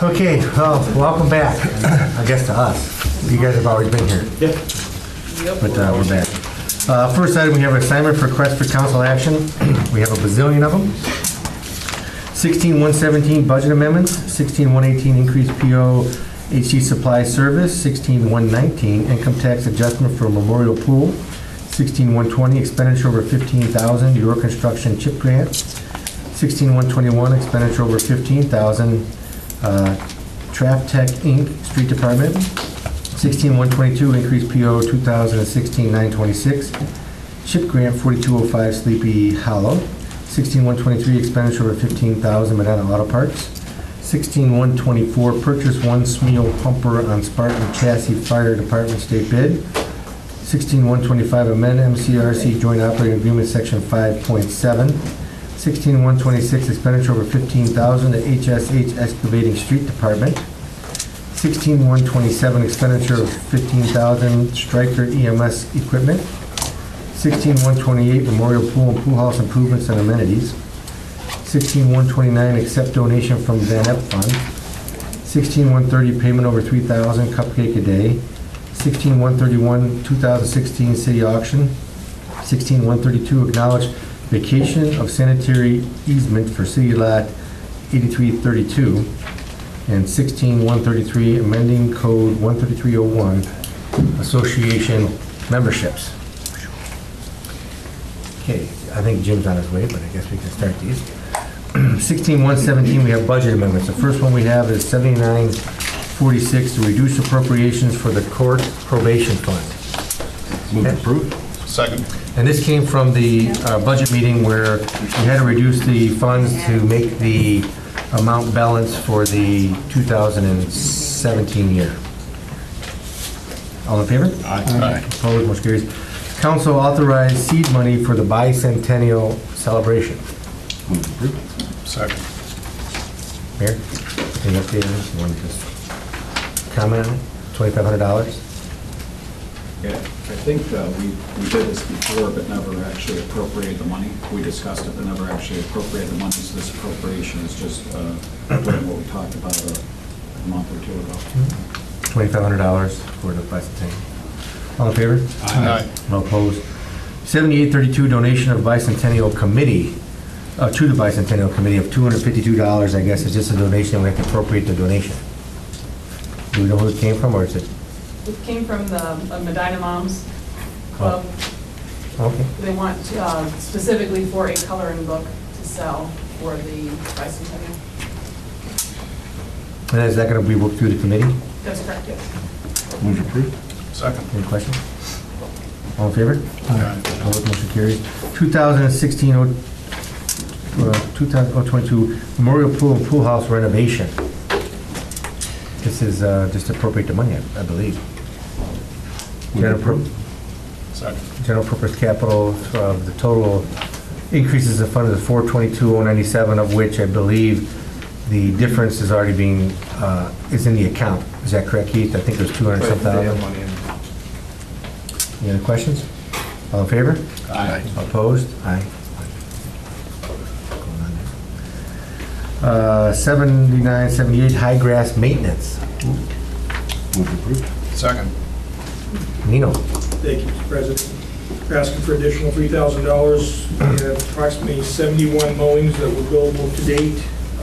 Okay, well, welcome back, I guess to us. You guys have always been here. Yep. But we're back. First item, we have an assignment for request for council action. We have a bazillion of them. 16-117 budget amendments, 16-118 increased PO HC supply service, 16-119 income tax adjustment for memorial pool, 16-120 expenditure over 15,000 Euro construction chip grant, 16-121 expenditure over 15,000 Trap Tech Inc. Street Department, 16-122 increased PO 2016-926 chip grant 4205 Sleepy Hollow, 16-123 expenditure over 15,000 Medina Auto Parts, 16-124 purchase one Smeel pumper on Spartan chassis fire department state bid, 16-125 amend MCRC joint operating agreement section 5.7, 16-126 expenditure over 15,000 to HSH excavating street department, 16-127 expenditure of 15,000 Stryker EMS equipment, 16-128 memorial pool and pool house improvements and amenities, 16-129 accept donation from Van Epp Fund, 16-130 payment over 3,000 cupcake a day, 16-131 2016 city auction, 16-132 acknowledge vacation of sanitary easement for city lot 8332, and 16-133 amending code 13301 association memberships. Okay, I think Jim's on his way, but I guess we can start these. 16-117, we have budget amendments. The first one we have is 7946 to reduce appropriations for the court probation fund. Move to approve. Second. And this came from the budget meeting where we had to reduce the funds to make the amount balance for the 2017 year. All in favor? Aye. Opposed, motion carries. Council authorized seed money for the bicentennial celebration. Move to approve. Second. Mayor, any update on this? You want to just comment on it? $2,500? Yeah, I think we did this before, but never actually appropriated the money. We discussed it, but never actually appropriated the money, so this appropriation is just doing what we talked about a month or two ago. $2,500 for the bicentennial. All in favor? Aye. No opposed. 7832, donation of bicentennial committee, to the bicentennial committee of $252, I guess, is just a donation, and we have to appropriate the donation. Do we know who it came from, or is it? It came from the Medina Moms Club. Okay. They want specifically for a coloring book to sell for the bicentennial. And is that going to be worked through the committee? That's correct, yes. Move to approve. Second. Any questions? All in favor? Aye. Opposed, motion carries. 2022 Memorial Pool and Pool House renovation. This is just appropriate the money, I believe. Second. General purpose capital, the total increases the fund is 422,097, of which I believe the difference is already being, is in the account. Is that correct, Keith? I think it was 200 some thousand. Any other questions? All in favor? Aye. Opposed? Aye. 7978 high grass maintenance. Move to approve. Second. Nino. Thank you, Mr. President. We're asking for additional $3,000. We have approximately 71 mowings that were billable to date. I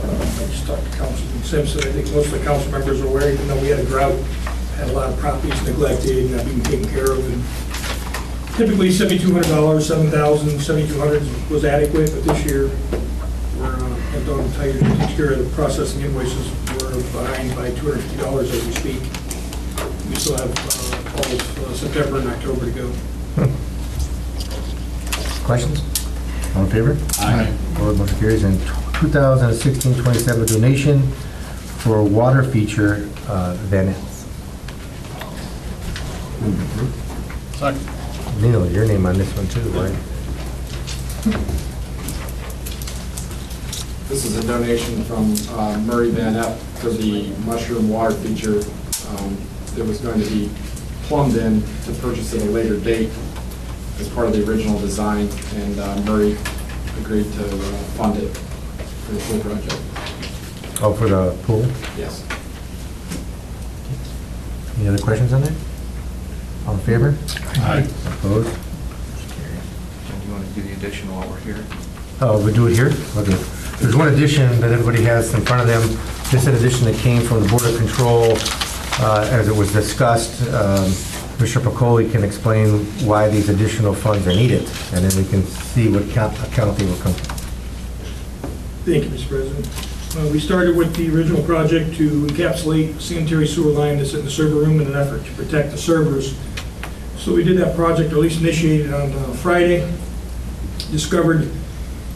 just talked to Councilman Simpson. I think most of the council members are aware, even though we had a drought, had a lot of properties neglected and not being taken care of. And typically $7,200, $7,000, $7,200 was adequate, but this year we're at the entire to take care of the processing invoices. We're behind by $250 as we speak. We still have all of September and October to go. Questions? All in favor? Aye. Opposed, motion carries. And 2016-27 donation for water feature Venice. Move to approve. Second. Nino, your name on this one too, right? This is a donation from Murray Van Epp for the mushroom water feature that was going to be plumbed in to purchase at a later date as part of the original design, and Murray agreed to fund it for the full project. Oh, for the pool? Yes. Any other questions on that? All in favor? Aye. Opposed? Do you want to do the addition while we're here? Oh, we do it here? Okay. There's one addition that everybody has in front of them. This is an addition that came from the Board of Control, as it was discussed. Mr. Pacoli can explain why these additional funds are needed, and then we can see what account they will come from. Thank you, Mr. President. We started with the original project to encapsulate a sanitary sewer line that's in the server room in an effort to protect the servers. So we did that project, or at least initiated on Friday. Discovered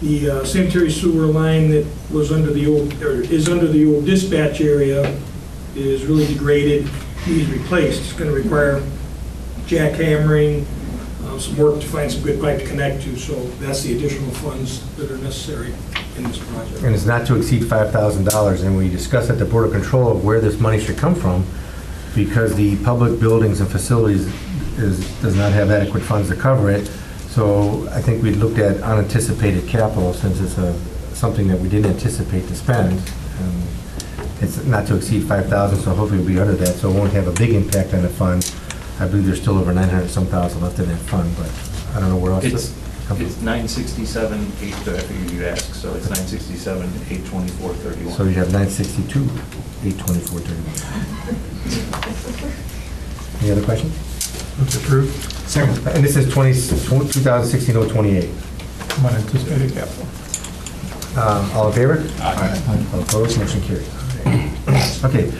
the sanitary sewer line that was under the old, or is under the old dispatch area is really degraded, needs replaced. It's going to require jackhammering, some work to find some good pipe to connect to, so that's the additional funds that are necessary in this project. And it's not to exceed $5,000, and we discussed at the Board of Control of where this money should come from, because the public buildings and facilities does not have adequate funds to cover it. So I think we looked at unanticipated capital, since it's something that we didn't anticipate to spend. It's not to exceed $5,000, so hopefully we'll be under that, so it won't have a big impact on the fund. I believe there's still over 900-some thousand left in that fund, but I don't know where else. It's 967, 8, I figured you'd ask, so it's 967, 824, 31. So you have 962, 824, 31. Any other questions? Move to approve. Second. And this is 2016-028. Unanticipated capital. All in favor? Aye. All opposed, motion carries. Okay,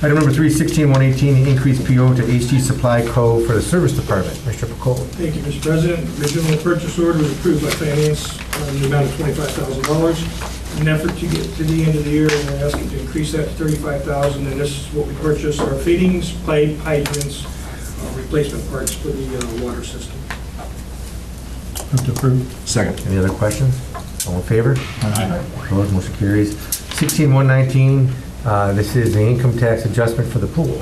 item number 3, 16-118, increase PO to HG Supply Co. for the Service Department. Mr. Pacoli. Thank you, Mr. President. Original purchase order was approved by Finance in the amount of $25,000. In an effort to get to the end of the year, we're asking to increase that to $35,000, and this is what we purchased: our fittings, pipe, hydrants, replacement parts for the water system. Move to approve. Second. Any other questions? All in favor? Aye. Opposed, motion carries. 16-119, this is the income tax adjustment for the pool.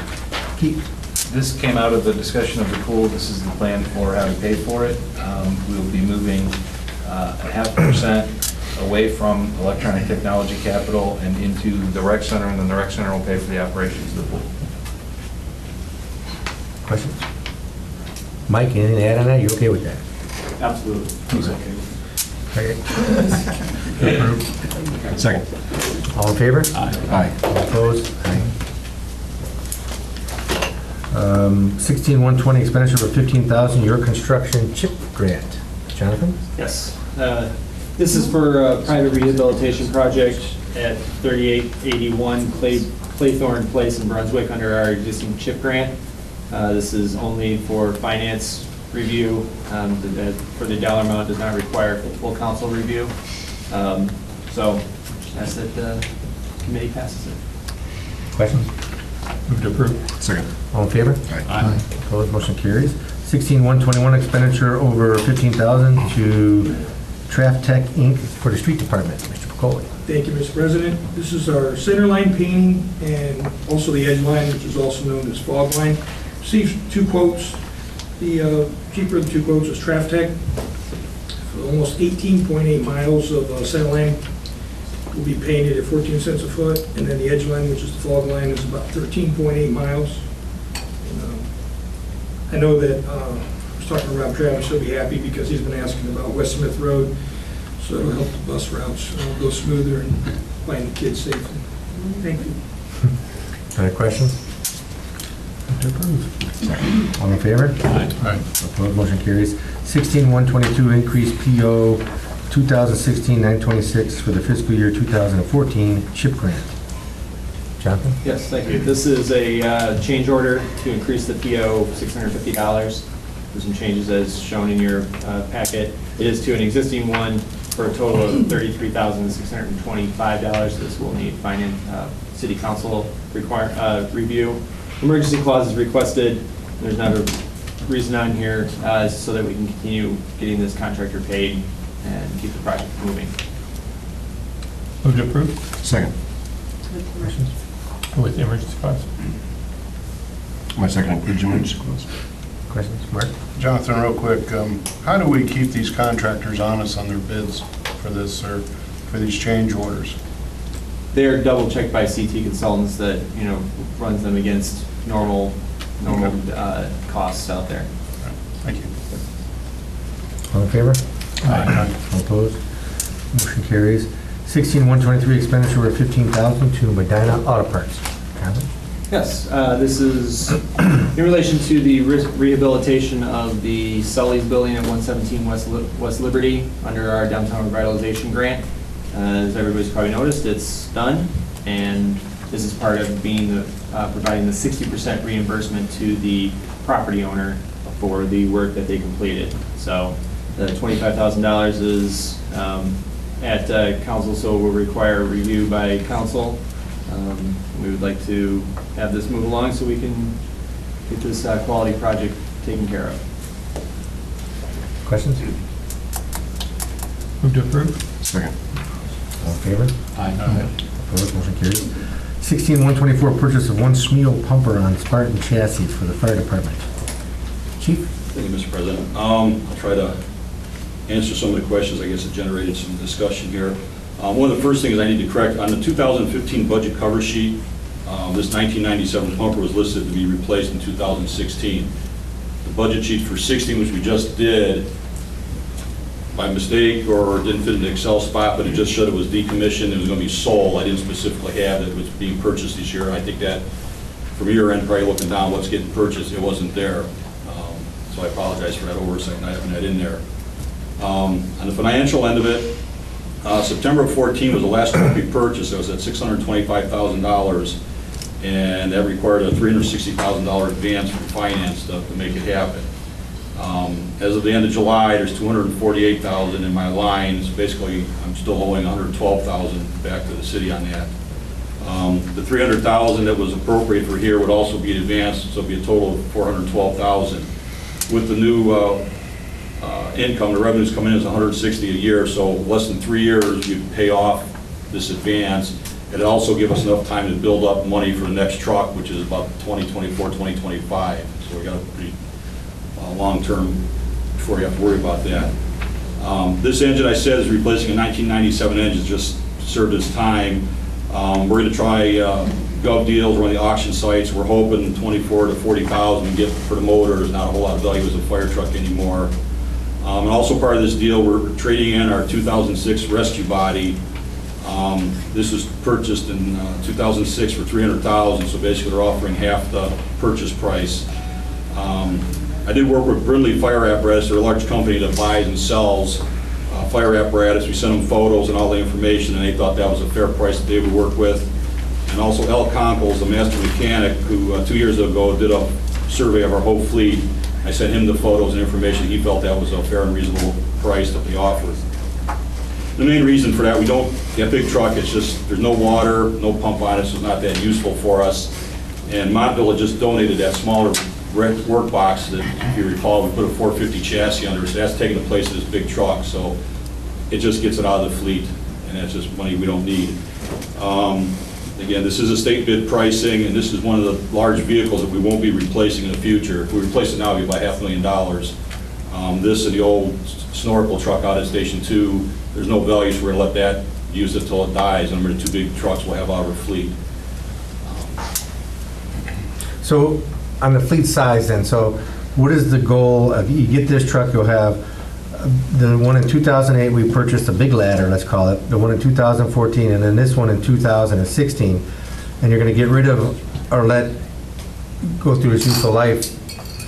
Keith. This came out of the discussion of the pool. This is the plan for how to pay for it. We'll be moving 0.5% away from electronic technology capital and into the rec center, and then the rec center will pay for the operations of the pool. Questions? Mike, anything to add on that? You okay with that? Absolutely. He's okay with Okay. Approved. Second. All in favor? Aye. All opposed? Aye. 16-120, expenditure for $15,000, your construction chip grant. Jonathan? Yes. This is for a private rehabilitation project at 3881 Claythorne Place in Brunswick under our existing chip grant. This is only for finance review. For the dollar amount, does not require full council review. So ask that the committee passes it. Questions? Move to approve. Second. All in favor? Aye. Opposed, motion carries. 16-121, expenditure over $15,000 to Traff Tech Inc. for the street department. Mr. Pacoli. Thank you, Mr. President. This is our center line painting and also the edge line, which is also known as fog line. Received 2 quotes. The cheaper of the 2 quotes was Traff Tech for almost 18.8 miles of center line. Will be painted at 14 cents a foot, and then the edge line, which is the fog line, is about 13.8 miles. And, I know that I was talking to Rob Travis, he'll be happy because he's been asking about West Smith Road, so it'll help the bus routes go smoother and find the kids safely. Thank you. Any questions? Move to approve. All in favor? Aye. Opposed, motion carries. 16-122, increase PO 2016-926 for the fiscal year 2014 chip grant. Jonathan? Yes, thank you. This is a change order to increase the PO $650. There's some changes as shown in your packet. It is to an existing one for a total of $33,625. This will need city council review. Emergency clause is requested. There's not a reason on here so that we can continue getting this contractor paid and keep the project moving. Move to approve. Second. Questions? With the emergency clause. My second includes emergency clause. Questions? Mark? Jonathan, real quick, how do we keep these contractors honest on their bids for this, or for these change orders? they're double checked by CT consultants that, you know, runs them against normal costs out there. Thank you. All in favor? Aye. All opposed? Motion carries. 16-123, expenditure of $15,000 to Medina Auto Parts. Kevin? Yes, this is in relation to the rehabilitation of the Sully's building at 117 West Liberty under our downtown revitalization grant. As everybody's probably noticed, it's done, and this is part of being providing the 60% reimbursement to the property owner for the work that they completed. So the $25,000 is at council, so will require a review by council. We would like to have this move along so we can get this quality project taken care of. Questions? Move to approve. Second. All in favor? Aye. Opposed? Motion carries. 16-124, purchase of one Schmiel pumper on Spartan chassis for the fire department. Chief? Thank you, Mr. President. I'll try to answer some of the questions, I guess, that generated some discussion here. One of the first things I need to correct, on the 2015 budget cover sheet, this 1997 pumper was listed to be replaced in 2016. The budget sheet for 16, which we just did, by mistake or didn't fit in the Excel spot, but it just showed it was decommissioned, it was going to be sold. I didn't specifically have that it was being purchased this year. I think that from your end, probably looking down what's getting purchased, it wasn't there. So I apologize for that oversight, not having that in there. On the financial end of it, September of 14 was the last truck we purchased. It was at $625,000, and that required a $360,000 advance from finance to make it happen. As of the end of July, there's $248,000 in my line. So basically, I'm still owing $112,000 back to the city on that. The $300,000 that was appropriate for here would also be advanced, so it'd be a total of $412,000. With the new income, the revenues coming in is $160,000 a year, so less than 3 years you pay off this advance. It'll also give us enough time to build up money for the next truck, which is about 2024, 2025. So we got a pretty long term before you have to worry about that. This engine, I said, is replacing a 1997 engine, just served its time. We're going to try gov deals or on the auction sites. We're hoping 24 to 40,000 we get for the motor. There's not a whole lot of value as a fire truck anymore. And also part of this deal, we're trading in our 2006 rescue body. This was purchased in 2006 for $300,000, so basically they're offering half the purchase price. I did work with Brindley Fire Apparatus. They're a large company that buys and sells fire apparatus. We sent them photos and all the information, and they thought that was a fair price that they would work with. And also Al Conkles, the master mechanic, who 2 years ago did a survey of our whole fleet. I sent him the photos and information. He felt that was a fair and reasonable price that they offered. The main reason for that, we don't, that big truck, it's just, there's no water, no pump on it, so it's not that useful for us. And Montville had just donated that smaller work box that, if you recall, we put a 450 chassis under, so that's taking the place of this big truck. So it just gets it out of the fleet, and that's just money we don't need. Again, this is a state bid pricing, and this is one of the large vehicles that we won't be replacing in the future. If we replace it now, it'll be about $500,000. This and the old snorkel truck out at Station 2, there's no value, so we're going to let that use it till it dies, and the two big trucks we'll have out of our fleet. So on the fleet size then, so what is the goal of, you get this truck, you'll have the one in 2008, we purchased a big ladder, let's call it, the one in 2014, and then this one in 2016, and you're going to get rid of, or let go through its useful life,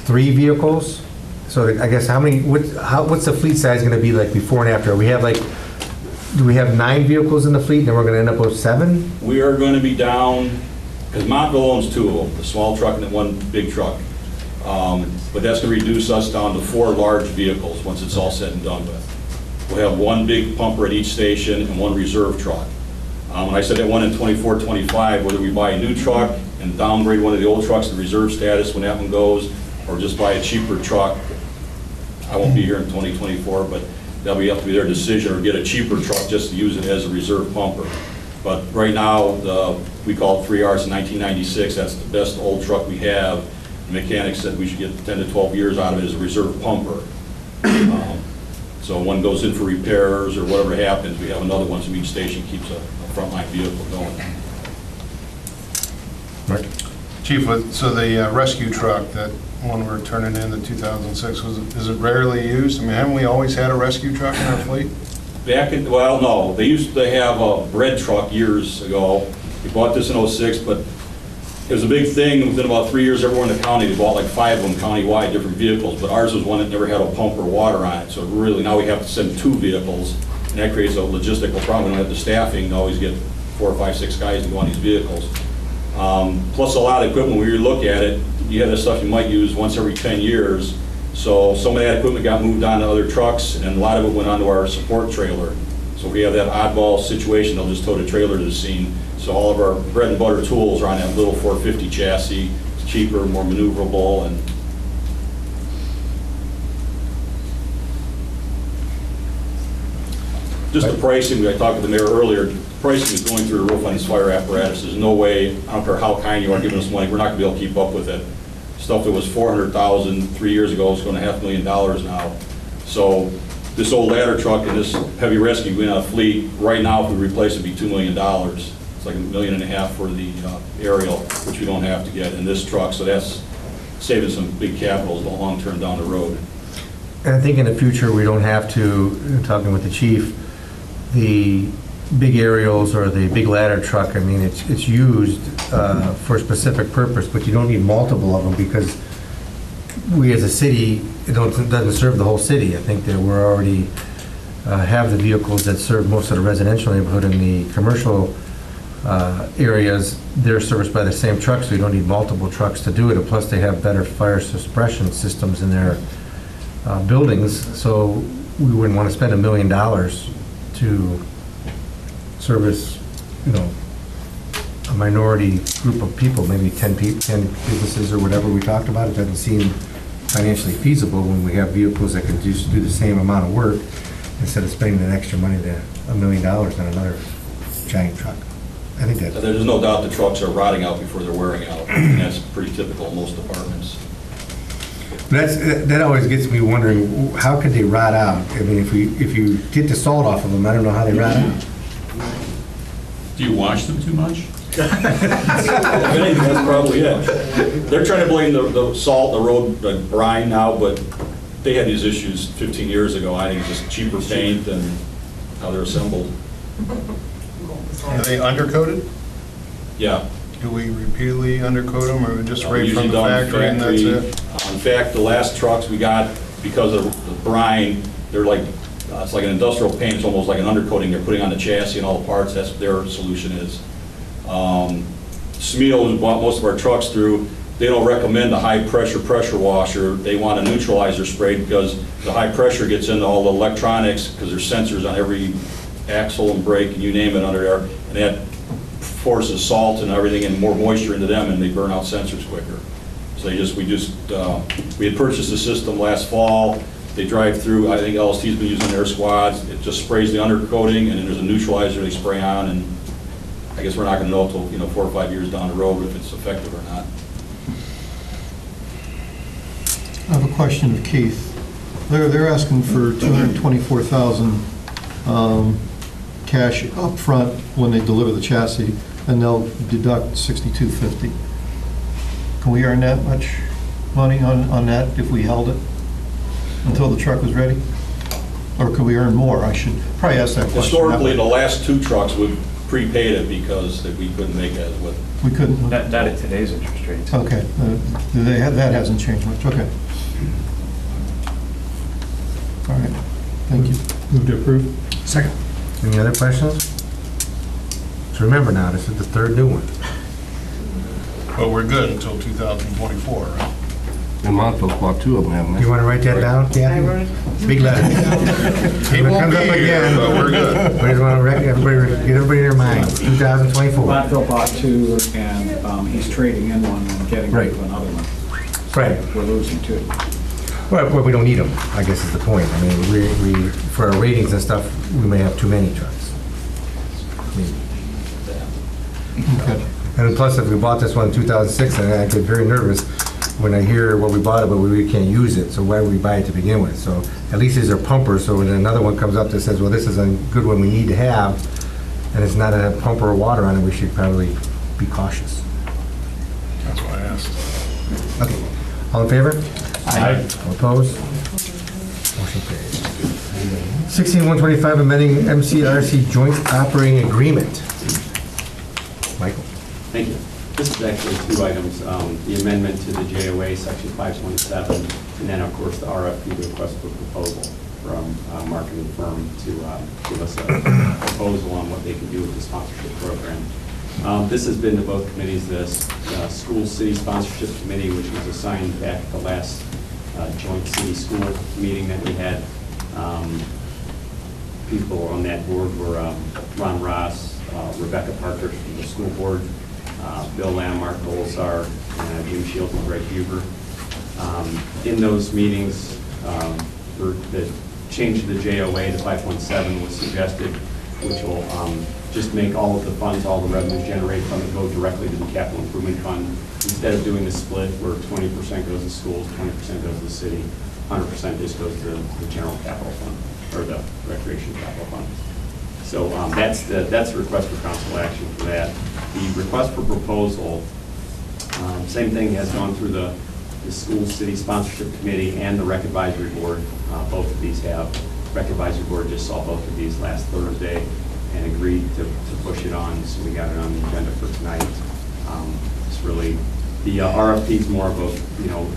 3 vehicles? So I guess how many, what's the fleet size going to be like before and after? We have like, do we have 9 vehicles in the fleet, and then we're going to end up with 7? We are going to be down, because Montville owns 2 of them, the small truck and then one big truck. But that's going to reduce us down to 4 large vehicles once it's all said and done with. We'll have 1 big pumper at each station and 1 reserve truck. When I said that one in 24, 25, whether we buy a new truck and downgrade one of the old trucks to reserve status when that one goes, or just buy a cheaper truck, I won't be here in 2024, but that'll have to be their decision, or get a cheaper truck just to use it as a reserve pumper. But right now, we call it 3Rs in 1996. That's the best old truck we have. The mechanic said we should get 10 to 12 years out of it as a reserve pumper. So one goes in for repairs or whatever happens, we have another one, so each station keeps a frontline vehicle going. Right. Chief, so the rescue truck, that one we're turning in, the 2006, is it rarely used? I mean, haven't we always had a rescue truck in our fleet? Well, no, they used to have a bread truck years ago. We bought this in '06, but it was a big thing. Within about 3 years, everywhere in the county, they bought like 5 of them countywide, different vehicles, but ours was one that never had a pump or water on it. So really, now we have to send 2 vehicles, and that creates a logistical problem. We don't have the staffing to always get 4, 5, 6 guys to go on these vehicles. Plus a lot of equipment, when you look at it, you have this stuff you might use once every 10 years. So some of that equipment got moved on to other trucks, and a lot of it went onto our support trailer. So if we have that oddball situation, they'll just tow the trailer to the scene. So all of our bread and butter tools are on that little 450 chassis. It's cheaper, more maneuverable, and just the pricing, I talked to the mayor earlier, pricing is going through the roof on these fire apparatus. There's no way, I don't care how kind you are giving us money, we're not gonna be able to keep up with it. Stuff that was $400,000 3 years ago is going to $500,000 now. So this old ladder truck and this heavy rescue went out of fleet, right now if we replace it, it'd be $2 million. It's like $1.5 million for the aerial, which we don't have to get in this truck, so that's saving some big capital long term down the road. And I think in the future, we don't have to, talking with the chief, the big aerials or the big ladder truck, I mean, it's used for a specific purpose, but you don't need multiple of them because we as a city, it doesn't serve the whole city. I think that we're already have the vehicles that serve most of the residential neighborhood and the commercial areas. They're serviced by the same trucks, so you don't need multiple trucks to do it. And plus, they have better fire suppression systems in their buildings, so we wouldn't want to spend $1 million to service, a minority group of people, maybe 10 businesses or whatever we talked about. It doesn't seem financially feasible when we have vehicles that can just do the same amount of work instead of spending that extra money to $1 million on another giant truck. I think that. There's no doubt the trucks are rotting out before they're wearing out, and that's pretty typical in most departments. That always gets me wondering, how could they rot out? I mean, if you get the salt off of them, I don't know how they rot out. Do you wash them too much? That's probably it. They're trying to blame the salt, the road, the brine now, but they had these issues 15 years ago. I think it's just cheaper paint and how they're assembled. Are they undercoated? Yeah. Do we repeatedly undercoat them, or just right Usually from the done factory and that's it? In fact, the last trucks we got, because of the brine, they're like, it's like an industrial paint, it's almost like an undercoating they're putting on the chassis and all the parts. That's what their solution is. Smeel, who bought most of our trucks through, they don't recommend the high pressure washer. They want a neutralizer spray because the high pressure gets into all the electronics, because there's sensors on every axle and brake and you name it under there, and that forces salt and everything and more moisture into them, and they burn out sensors quicker. So we had purchased a system last fall. They drive through, I think LST's been using their squads. It just sprays the undercoating, and then there's a neutralizer they spray on, and I guess we're not gonna know until 4 or 5 years down the road if it's effective or not. I have a question of Keith. They're asking for $224,000 cash up front when they deliver the chassis, and they'll deduct $6,250. Can we earn that much money on that if we held it until the truck was ready? Or could we earn more? I should probably ask that question. Historically, the last 2 trucks would prepaid it because we couldn't make as with. We couldn't? Not at today's interest rates. Okay. That hasn't changed much. Okay. All right. Thank you. Move to approve. Second. Any other questions? So remember now, this is the 3rd new one. But we're good until 2024, right? And Montville's bought 2 of them, haven't they? You want to write that down, Kathy? I wrote it. Big letter. He won't Comes be up here, again. but we're good. We just want to get everybody in their mind, 2024. Montville bought 2, and he's trading in one and getting rid of another one. Right. We're losing 2. Well, we don't need them, I guess is the point. I mean, we for our ratings and stuff, we may have too many trucks. Okay. And plus, if we bought this one in 2006, I get very nervous when I hear what we bought it, but we really can't use it. So why would we buy it to begin with? So at least these are pumpers, so when another one comes up that says, well, this is a good one we need to have, and it's not a pump or water on it, we should probably be cautious. That's why I asked. Okay, all in favor? Aye. All opposed? Motion carries. 16-125, amending MCRC joint operating agreement. Michael? Thank you. This is actually two items, the amendment to the JOA, section 527, and then, of course, the RFP, the request for proposal from a marketing firm to give us a proposal on what they can do with the sponsorship program. This has been to both committees, the School City Sponsorship Committee, which was assigned back at the last joint city-school meeting that we had. People on that board were Ron Ross, Rebecca Parker from the school board, Bill Lamb, Mark Golsar, and Jim Shields and Greg Huber. In those meetings, the change to the JOA to 5.7 was suggested, which will just make all of the funds, all the revenues generated from it go directly to the capital improvement fund. Instead of doing the split where 20% goes to schools, 20% goes to the city, 100% just goes to the general capital fund, or the recreation capital fund. So that's the request for council action for that. The request for proposal, same thing, has gone through the School City Sponsorship Committee and the Rec Advisory Board. Both of these have. Rec Advisory Board just saw both of these last Thursday and agreed to push it on, so we got it on the agenda for tonight. It's really, the RFP is more of a,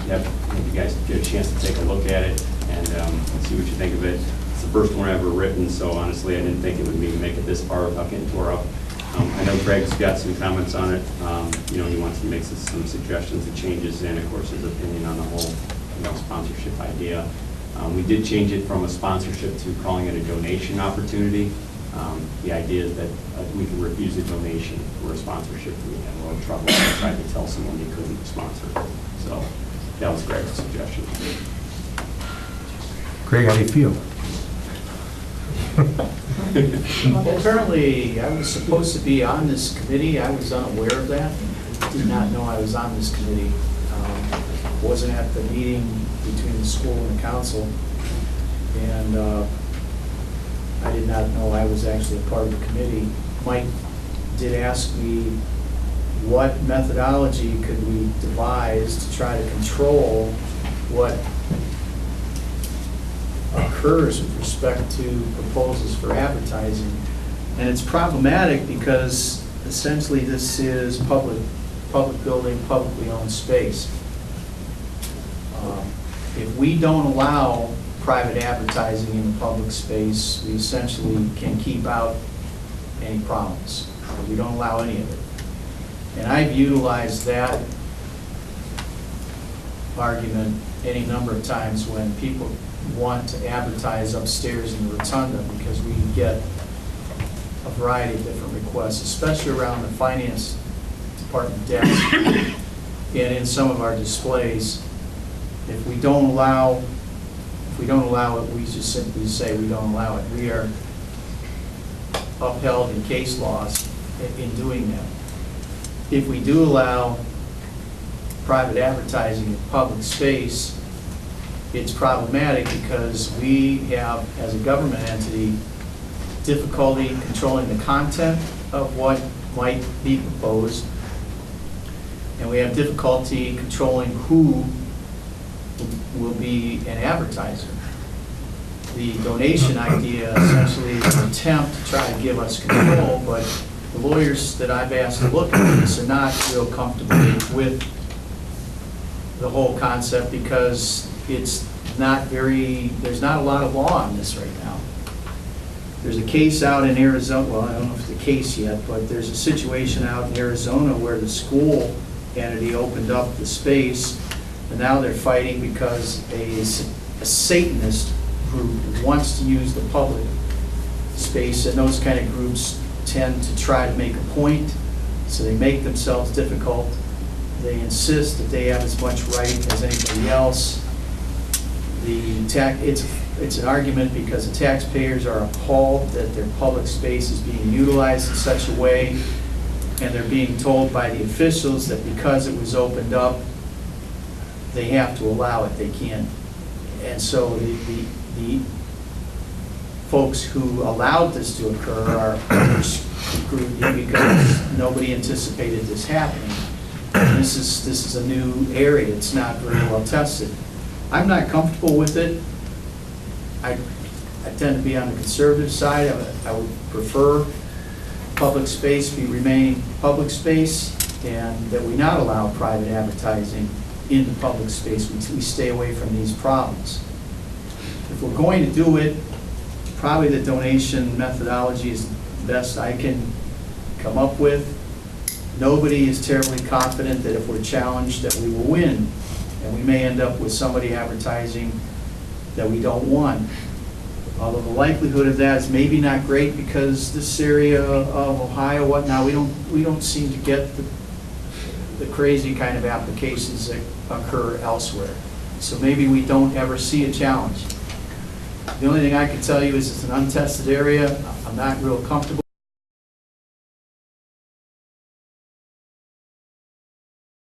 have you guys get a chance to take a look at it and see what you think of it. It's the first one ever written, so honestly, I didn't think it would even make it this far without getting tore up. I know Greg's got some comments on it. He wants to make some suggestions and changes, and of course, his opinion on the whole, sponsorship idea. We did change it from a sponsorship to calling it a donation opportunity. The idea is that we can refuse a donation for a sponsorship. We had a lot of trouble trying to tell someone they couldn't sponsor. So that was Greg's suggestion. Greg, how do you feel? Well, apparently, I was supposed to be on this committee. I was unaware of that. Did not know I was on this committee. Wasn't at the meeting between the school and the council. And I did not know I was actually a part of the committee. Mike did ask me what methodology could we devise to try to control what occurs with respect to proposals for advertising. And it's problematic because essentially this is public building, publicly owned space. If we don't allow private advertising in the public space, we essentially can keep out any problems. We don't allow any of it. And I've utilized that argument any number of times when people want to advertise upstairs in the rotunda, because we get a variety of different requests, especially around the finance department desk and in some of our displays. If we don't allow it, we just simply say we don't allow it. We are upheld in case laws in doing that. If we do allow private advertising in public space, it's problematic because we have, as a government entity, difficulty controlling the content of what might be proposed, and we have difficulty controlling who will be an advertiser. The donation idea essentially is an attempt to try to give us control, but the lawyers that I've asked to look at this are not real comfortable with the whole concept because it's not there's not a lot of law on this right now. There's a case out in Arizona, well, I don't know if it's a case yet, but there's a situation out in Arizona where the school entity opened up the space, and now they're fighting because a Satanist group wants to use the public space, and those kind of groups tend to try to make a point, so they make themselves difficult. They insist that they have as much right as anybody else. It's an argument because the taxpayers are appalled that their public space is being utilized in such a way, and they're being told by the officials that because it was opened up, they have to allow it. They can't. And so the folks who allowed this to occur are approved you because nobody anticipated this happening. And this is a new area, it's not very well tested. I'm not comfortable with it. I tend to be on the conservative side. I would prefer public space be remaining public space, and that we not allow private advertising in the public space. We stay away from these problems. If we're going to do it, probably the donation methodology is the best I can come up with. Nobody is terribly confident that if we're challenged that we will win, and we may end up with somebody advertising that we don't want. Although the likelihood of that is maybe not great, because this area of Ohio, whatnot, we don't seem to get the crazy kind of applications that occur elsewhere. So maybe we don't ever see a challenge. The only thing I can tell you is it's an untested area. I'm not real comfortable